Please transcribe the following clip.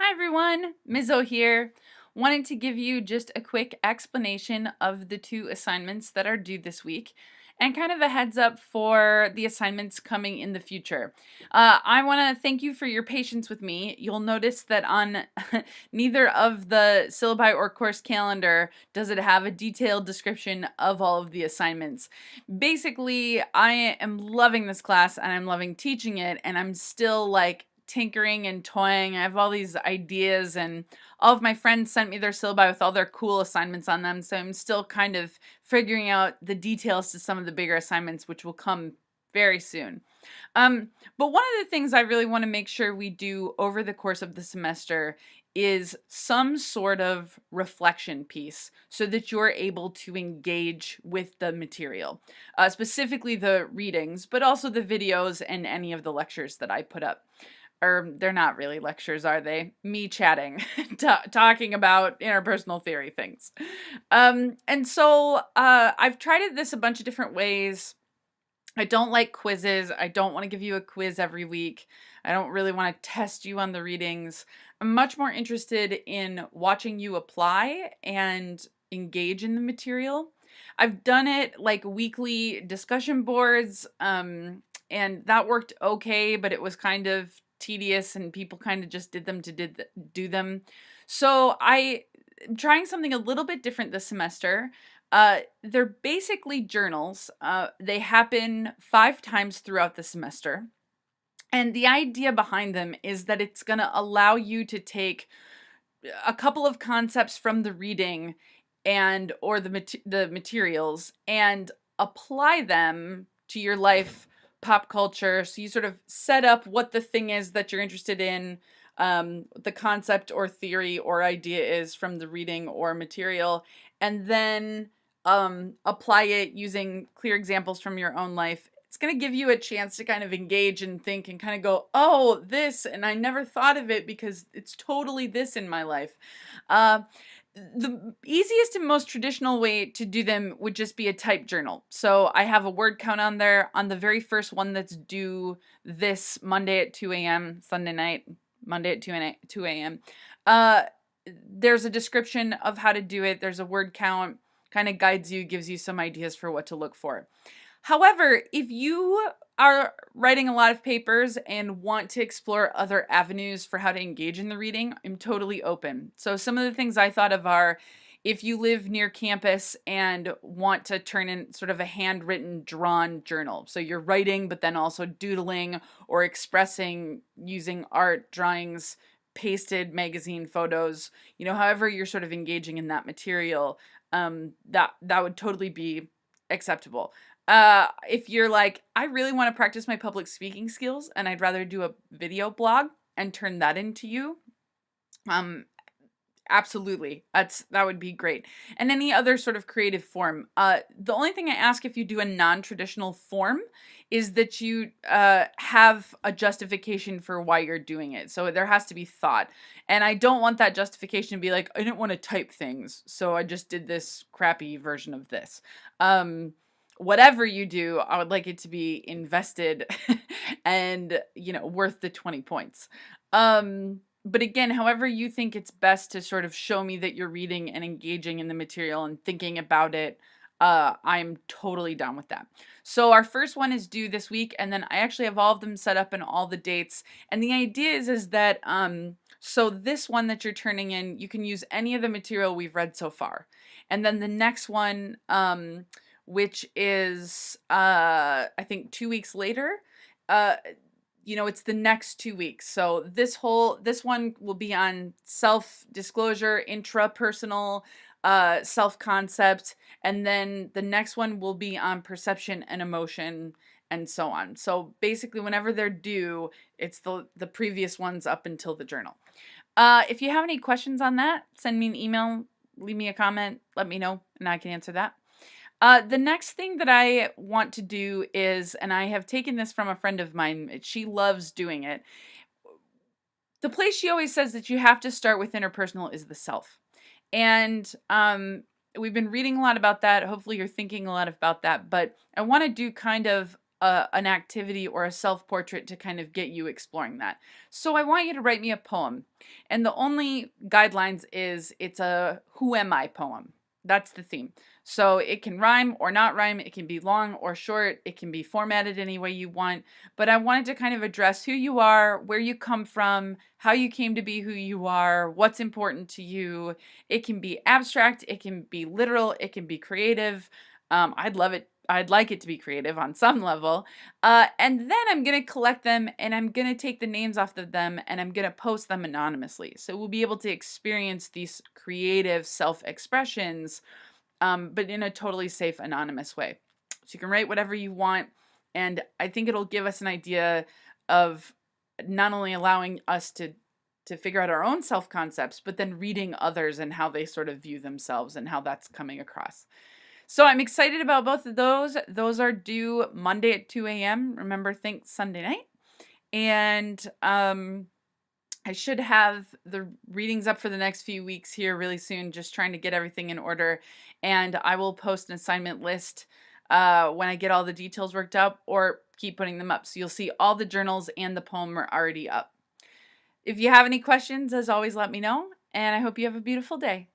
Hi everyone, Mizzo here. Wanted to give you just a quick explanation of the two assignments that are due this week and kind of a heads up for the assignments coming in the future. I want to thank you for your patience with me. You'll notice that on neither of the syllabi or course calendar does it have a detailed description of all of the assignments. Basically, I am loving this class and I'm loving teaching it, and I'm still like tinkering and toying. I have all these ideas, and all of my friends sent me their syllabi with all their cool assignments on them, so I'm still kind of figuring out the details to some of the bigger assignments, which will come very soon. But one of the things I really want to make sure we do over the course of the semester is some sort of reflection piece so that you're able to engage with the material, specifically the readings, but also the videos and any of the lectures that I put up. Or they're not really lectures, are they? Me chatting, talking about interpersonal theory things. And so I've tried this a bunch of different ways. I don't like quizzes. I don't want to give you a quiz every week. I don't really want to test you on the readings. I'm much more interested in watching you apply and engage in the material. I've done it like weekly discussion boards, and that worked okay, but it was kind of tedious and people kind of just did them to do them. So I'm trying something a little bit different this semester. They're basically journals. They happen 5 times throughout the semester. And the idea behind them is that it's going to allow you to take a couple of concepts from the reading and or the materials and apply them to your life, pop culture. So you sort of set up what the thing is that you're interested in, the concept or theory or idea is from the reading or material, and then apply it using clear examples from your own life. It's going to give you a chance to kind of engage and think and kind of go, oh, this, and I never thought of it because it's totally this in my life. Uh, the easiest and most traditional way to do them would just be a typed journal. So I have a word count on there. On the very first one that's due this Monday at 2 a.m., Sunday night, Monday at 2 a.m., there's a description of how to do it. There's a word count, kind of guides you, gives you some ideas for what to look for. However, if you are writing a lot of papers and want to explore other avenues for how to engage in the reading, I'm totally open. So some of the things I thought of are if you live near campus and want to turn in sort of a handwritten drawn journal. So you're writing, but then also doodling or expressing using art, drawings, pasted magazine photos, however you're sort of engaging in that material, that would totally be acceptable. If you're like, I really want to practice my public speaking skills and I'd rather do a video blog and turn that into you, um, absolutely. That would be great. And any other sort of creative form. The only thing I ask if you do a non-traditional form is that you have a justification for why you're doing it. So there has to be thought. And I don't want that justification to be like, I didn't want to type things, so I just did this crappy version of this. Whatever you do, I would like it to be invested and, worth the 20 points. But again, however you think it's best to sort of show me that you're reading and engaging in the material and thinking about it, I'm totally down with that. So our first one is due this week, and then I actually have all of them set up and all the dates. And the idea is that so this one that you're turning in, you can use any of the material we've read so far. And then the next one, which is I think 2 weeks later, it's the next 2 weeks. So this one will be on self-disclosure, intrapersonal, self-concept, and then the next one will be on perception and emotion and so on. So basically whenever they're due, it's the previous ones up until the journal. If you have any questions on that, send me an email, leave me a comment, let me know, and I can answer that. The next thing that I want to do is, and I have taken this from a friend of mine, she loves doing it. The place she always says that you have to start with interpersonal is the self. And we've been reading a lot about that. Hopefully you're thinking a lot about that, but I want to do kind of an activity or a self-portrait to kind of get you exploring that. So I want you to write me a poem. And the only guidelines is it's a who am I poem. That's the theme. So it can rhyme or not rhyme, it can be long or short, it can be formatted any way you want, but I wanted to kind of address who you are, where you come from, how you came to be who you are, what's important to you. It can be abstract, it can be literal, it can be creative. I'd love it. I'd like it to be creative on some level. And then I'm going to collect them and I'm going to take the names off of them and I'm going to post them anonymously. So we'll be able to experience these creative self expressions, but in a totally safe, anonymous way. So you can write whatever you want. And I think it'll give us an idea of not only allowing us to figure out our own self concepts, but then reading others and how they sort of view themselves and how that's coming across. So I'm excited about both of those. Those are due Monday at 2 a.m. Remember, think Sunday night. And I should have the readings up for the next few weeks here really soon, just trying to get everything in order. And I will post an assignment list when I get all the details worked up or keep putting them up. So you'll see all the journals and the poem are already up. If you have any questions, as always, let me know. And I hope you have a beautiful day.